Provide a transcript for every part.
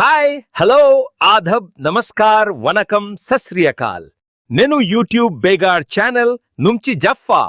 Hi hello ఆదబ్ namaskar వనకం సస్రియకాల్ నేను YouTube బేగాడ్ channel నుంచి జఫ్ఫా.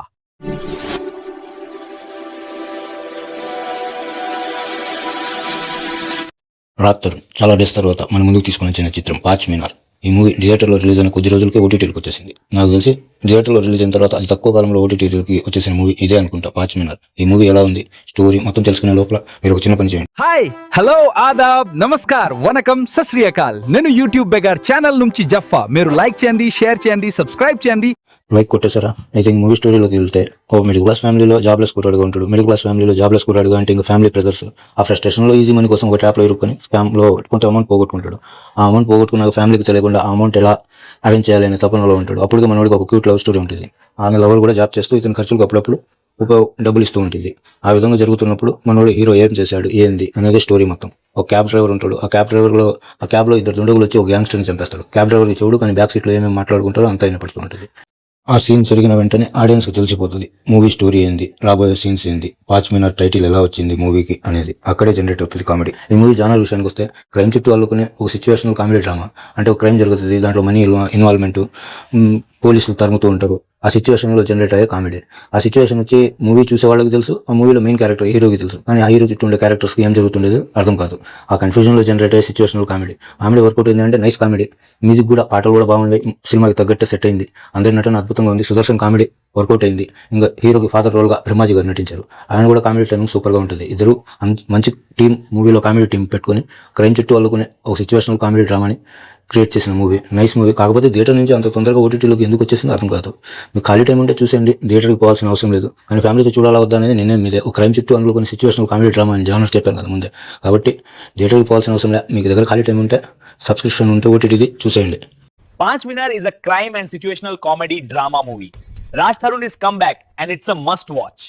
రాత్తరు చాలా డేస్ తర్వాత మన ముందుకు తీసుకుని వచ్చిన చిత్రం 5 మీనార్. ఈ మూవీ థియేటర్లో రిలీజ్ అయిన కొద్ది రోజులకే ఓటీటీకి వచ్చేసింది. నాకు తెలిసి థియేటర్లో రిలీజ్ అయిన తర్వాత అతి తక్కువ కాలంలో ఓటీటీకి వచ్చేసిన మూవీ ఇదే అనుకుంటా, 5 మీనార్. ఈ మూవీ ఎలా ఉంది, స్టోరీ మొత్తం తెలుసుకునే లోపల మీరు ఒక చిన్న పని చేయండి. హాయ్ హలో ఆదాబ్ నమస్కార్ వనకం సస్రియకాల్ నేను యూట్యూబ్ బేగాడ్ ఛానల్ నుంచి జఫ్ఫా. మీరు లైక్ చేయండి, షేర్ చేయండి, సబ్స్క్రైబ్ చేయండి. లైక్ కొట్టేసారా? అయితే ఇంక మూవీ స్టోరీలోకి వెళ్తే, ఓ మిడిల్ క్లాస్ ఫ్యామిలీలో జాబ్లెస్ కుర్రాడుగా ఉంటాడు. మిడిల్ క్లాస్ ఫ్యామిలీలో జాబ్లెస్ కుర్రాడుగా అంటే ఇంకా ఫ్యామిలీ ప్రెజర్స్, ఆ ఫ్రస్ట్రేషన్లో ఈజీ మనీ కోసం ఒక ట్యాప్లో ఇరుక్కొని స్కామ్లో కొంత అమౌంట్ పోగొట్టుకుంటాడు. ఆ అమౌంట్ పోగొట్టుకున్నాక ఫ్యామిలీకి తెలియకుండా ఆ అమౌంట్ ఎలా అరేంజ్ చేయాలి అనే తపనలో ఉంటాడు. అప్పుడు మనోడికి ఒక క్యూట్ లవ్ స్టోరీ ఉంటుంది. ఆమె లవర్ కూడా జాబ్ చేస్తూ ఇతని ఖర్చులకు అప్పుడప్పుడు డబ్బులు ఇస్తూ ఉంటుంది. ఆ విధంగా జరుగుతున్నప్పుడు మనోడు హీరో ఏం చేశాడు ఏంది అనేది స్టోరీ మొత్తం. ఒక క్యాబ్ డ్రైవర్ ఉంటాడు. ఆ క్యాబ్లో ఇద్దరు దుండగులు వచ్చి ఒక గ్యాంగ్స్టర్ని చంపేస్తాడు. క్యాబ్ డ్రైవర్కి చెవుడు, కానీ బ్యాక్ సీట్లో ఏమేమి మాట్లాడుకుంటారో అంతా వినపడుతూ ఉంటుంది. ఆ సీన్ జరిగిన వెంటనే ఆడియన్స్కి తెలిసిపోతుంది మూవీ స్టోరీ ఏంది, రాబోయే సీన్స్ ఏంది, 5 మీనార్ టైటిల్ ఎలా వచ్చింది మూవీకి అనేది. అక్కడే జనరేట్ అవుతుంది కామెడీ. ఈ మూవీ జానర్ విషయానికి వస్తే క్రైమ్ చుట్టూ అల్లుకునే ఒక సిచ్యువేషనల్ కామెడీ డ్రామా. అంటే ఒక క్రైమ్ జరుగుతుంది, దాంట్లో మనీ ఇన్వాల్వ్మెంట్, పోలీసులు తరుముతూ ఉంటారు. ఆ సిచ్యువేషన్లో జనరేట్ అయ్యే కామెడీ. ఆ సిచ్యువేషన్ వచ్చి మూవీ చూసే వాళ్ళకి తెలుసు, ఆ మూవీలో మెయిన్ క్యారెక్టర్ హీరోకి తెలుసు, కానీ ఆ హీరో చుట్టూ ఉండే క్యారెక్టర్స్కి ఏం జరుగుతుండేది అర్థం కాదు. ఆ కన్ఫ్యూజన్లో జనరేట్ అయ్యే సిచ్యువేషనల్ కామెడీ. వర్కౌట్ అయింది అంటే నైస్ కామెడీ. మ్యూజిక్ కూడా, పాటలు కూడా బాగున్నాయి, సినిమాకి తగ్గట్టే సెట్ అయింది. అందరి నటన అద్భుతంగా ఉంది. సుదర్శన్ కామెడీ వర్కౌట్ అయింది. ఇంకా హీరోకి ఫాదర్ రోల్గా బ్రహ్మాజీ గారు నటించారు. ఆయన కూడా కామెడీ టైమింగ్ సూపర్గా ఉంటుంది. ఇద్దరు మంచి టీం, మూవీలో కామెడీ టీం పెట్టుకుని క్రైమ్ చుట్టూ అల్లుకునే ఒక సిచ్యువేషనల్ కామెడీ డ్రామాని క్రియేట్ చేసిన మూవీ. Nice movie. కాకపోతే థియేటర్ నుంచి అంత తొందరగా ఓటీటీలోకి ఎందుకు వచ్చేసిందో అర్థం కాదు. మీకు ఖాళీ టైం ఉంటే చూసేయండి, థియేటర్కి పోవాల్సిన అవసరం లేదు. కానీ ఫ్యామిలీతో చూడాలా వద్దా అనేది నేనే మీదే. ఒక క్రైమ్ చుట్టూ అందులో కొన్ని సిచ్యువేషనల్ కామెడీ డ్రామా అని జానర్ చెప్పాను కదా ముందే. కాబట్టి థియేటర్కి పోవాల్సిన అవసరం లేదు. మీకు దగ్గర ఖాళీ టైం ఉంటే, సబ్స్క్రిప్షన్ ఉంటే ఓటీటీది చూసేయండి. 5 Minar is a crime and situational comedy drama movie. Raj Tharun is come back and it's a must watch.